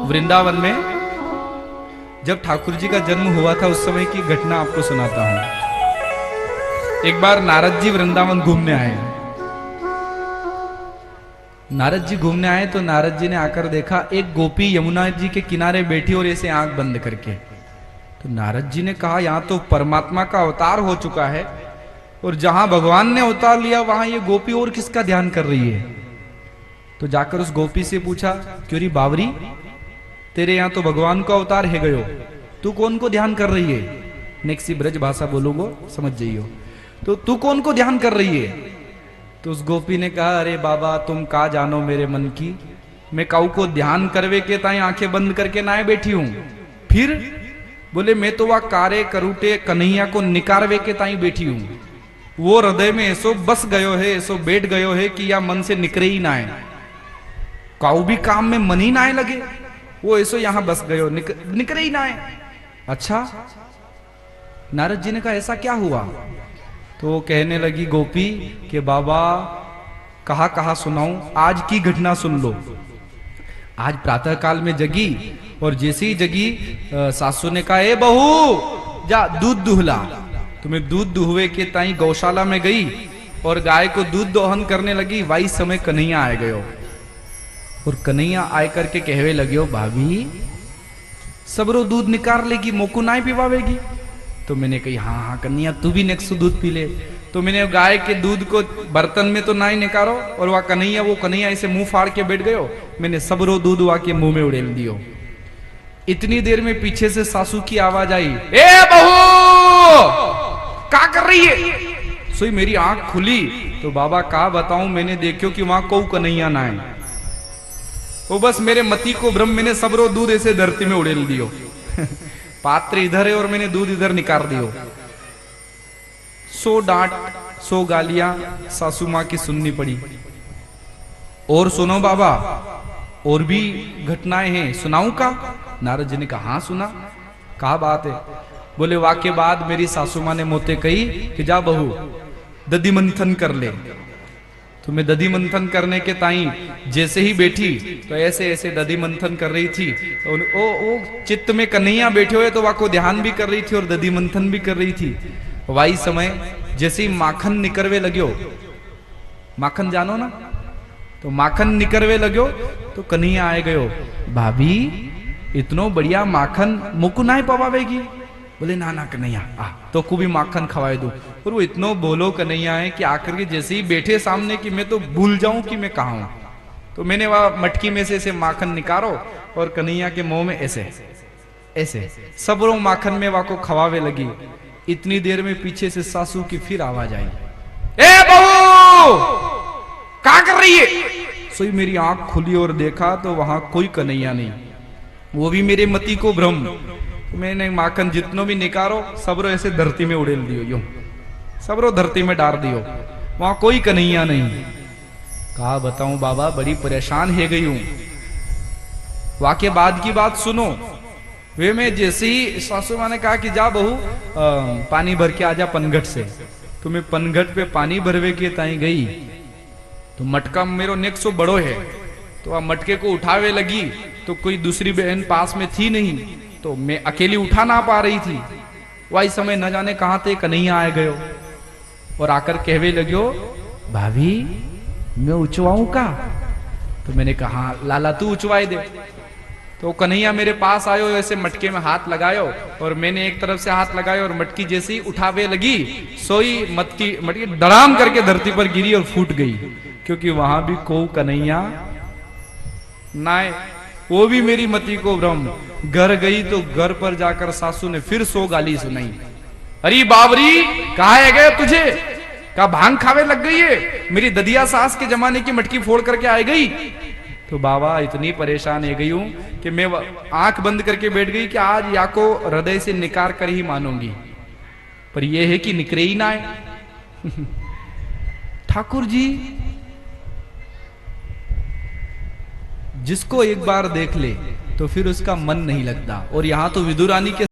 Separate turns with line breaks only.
वृंदावन में जब ठाकुर जी का जन्म हुआ था उस समय की घटना आपको सुनाता हूं। एक बार नारद जी वृंदावन घूमने आए। नारद जी घूमने आए तो नारद जी ने आकर देखा एक गोपी यमुना जी के किनारे बैठी और ऐसे आंख बंद करके। तो नारद जी ने कहा यहां तो परमात्मा का अवतार हो चुका है और जहां भगवान ने अवतार लिया वहां ये गोपी और किसका ध्यान कर रही है। तो जाकर उस गोपी से पूछा, क्यों री बावरी, तेरे यहां तो भगवान का अवतार है गयो, तू कौन को ध्यान कर रही है। नेक्स्ट ब्रज भाषा बोलूंगो समझ जाइयो। तो तू कौन को ध्यान कर रही है। तो उस गोपी ने कहा, अरे बाबा तुम का जानो मेरे मन की, मैं काऊ को ध्यान करवे के ताई आंखें बंद करके नाए बैठी हूं। फिर बोले मैं तो वह कारे करूटे कन्हैया को निकारवे के ताई बैठी हूं। वो हृदय में ऐसो बस गयो है, ऐसो बैठ गयो है कि या मन से निकरे ही ना है। काऊ भी काम में मन ही ना आए लगे, वो ऐसो यहां बस गयो, निकरे ही ना आए। अच्छा, नारद जी ने कहा ऐसा क्या हुआ। तो वो कहने लगी गोपी कि बाबा कहा कहा सुनाऊं, आज की घटना सुन लो। आज प्रातः काल में जगी और जैसे ही जगी सासू ने कहा, ए बहू जा दूध दुहला। तो मैं दूध दुहवे के ताई गौशाला में गई और गाय को दूध दोहन करने लगी। वही समय कन्हैया आ गयो और कन्हैया आय करके कहवे लगे, भाभी सबरो दूध निकाल लेगी, मोकू ना पिवावेगी। तो मैंने कही हाँ हाँ कन्हैया तू भी नेक्स्ट दूध पी ले। तो मैंने गाय के दूध को बर्तन में तो ना ही निकालो और वह कन्हैया ऐसे मुंह फाड़ के बैठ गयो। मैंने सबरो दूध वहां के मुंह में उड़ेल दियो। इतनी देर में पीछे से सासू की आवाज आई, ए बहू क्या कर रही है। सोई मेरी आंख खुली तो बाबा का बताऊं, मैंने देखो कि वहां को कन्हैया ना है। वो बस मेरे मती को भ्रम, मैंने सबरो दूध ऐसे धरती में उड़ेल दियो। पात्र इधर है और मैंने दूध इधर निकाल दियो। 100 डांट 100 गालियां सासू मां की सुननी पड़ी। और सुनो बाबा और भी घटनाएं हैं, सुनाऊं का। नारद जी ने कहा हाँ सुना। कहा बात है। बोले वाक्य बाद मेरी सासू मां ने मोते कही कि जा बहू दधि मंथन कर ले। तो मैं दधि मंथन करने के ताई जैसे ही बैठी तो ऐसे ऐसे दधि मंथन कर रही थी। तो वो चित्त में कन्हैया बैठे हुए तो वह को ध्यान भी कर रही थी और दधि मंथन भी कर रही थी। वही समय जैसे ही माखन निकरवे लग्यो, माखन जानो ना, तो माखन निकरवे लग्यो तो कन्हैया आए गयो, भाभी इतनो बढ़िया माखन मुकु ना पवावेगी। बोले ना ना कन्हैया तो को भी माखन खवाए दो। और वो इतनो बोलो कन्हैया है कि आकर के जैसे ही बैठे सामने कि मैं तो भूल जाऊं कि मैं कहा हूं। तो मैंने वह मटकी में से माखन निकालो और कन्हैया के मुंह में ऐसे ऐसे सबरो माखन में वह को खवावे लगी। इतनी देर में पीछे से सासू की फिर आवाज आई, ए बहू क्या कर रही है। सोई मेरी आंख खुली और देखा तो वहां कोई कन्हैया नहीं, वो भी मेरे मती को भ्रम। तो मैंने माखन जितनो भी निकालो सबरो ऐसे धरती में उड़ेल दियो, यूं सबरो धरती में डाल दियो, वहां कोई कन्हैया नहीं। कहा बताऊं बाबा बड़ी परेशान है गई हूं। वाक्य बाद की बात सुनो। वे मैं जैसे ही सासू मां ने कहा कि जा बहू पानी भर के आजा पनघट से। तो मैं पनघट पे पानी भरवे के ताई गई तो मटका मेरो नेक सो बड़ो है। तो वह मटके को उठावे लगी तो कोई दूसरी बहन पास में थी नहीं, तो मैं अकेली उठा ना पा रही थी। वही समय न जाने कहां थे कन्हैया आ गयो और आकर कहवे लग्यो, भाभी मैं उचवाऊं का। तो मैंने कहा लाला तू उचवाई दे। तो कन्हैया मेरे पास आयो, ऐसे मटके में हाथ लगायो और मैंने एक तरफ से हाथ लगायो और मटकी जैसे ही उठावे लगी सोई मटकी धड़ाम करके धरती पर गिरी और फूट गई, क्योंकि वहां भी को कन्हैया नाय। वो भी मेरी मती को भ्रम। घर गई तो घर पर जाकर सासू ने फिर 100 गाली सुनाई। अरे बाबरी कहा है गए तुझे, का भांग खावे लग गई है, मेरी ददिया सास के जमाने की मटकी फोड़ करके आ गई। तो बाबा इतनी परेशान हो गई हूं कि मैं आंख बंद करके बैठ गई कि आज या को हृदय से निकार कर ही मानूंगी, पर यह है कि निकरे ही ना है। ठाकुर जी जिसको एक बार देख ले तो फिर उसका मन नहीं लगता। और यहां तो विदुरानी के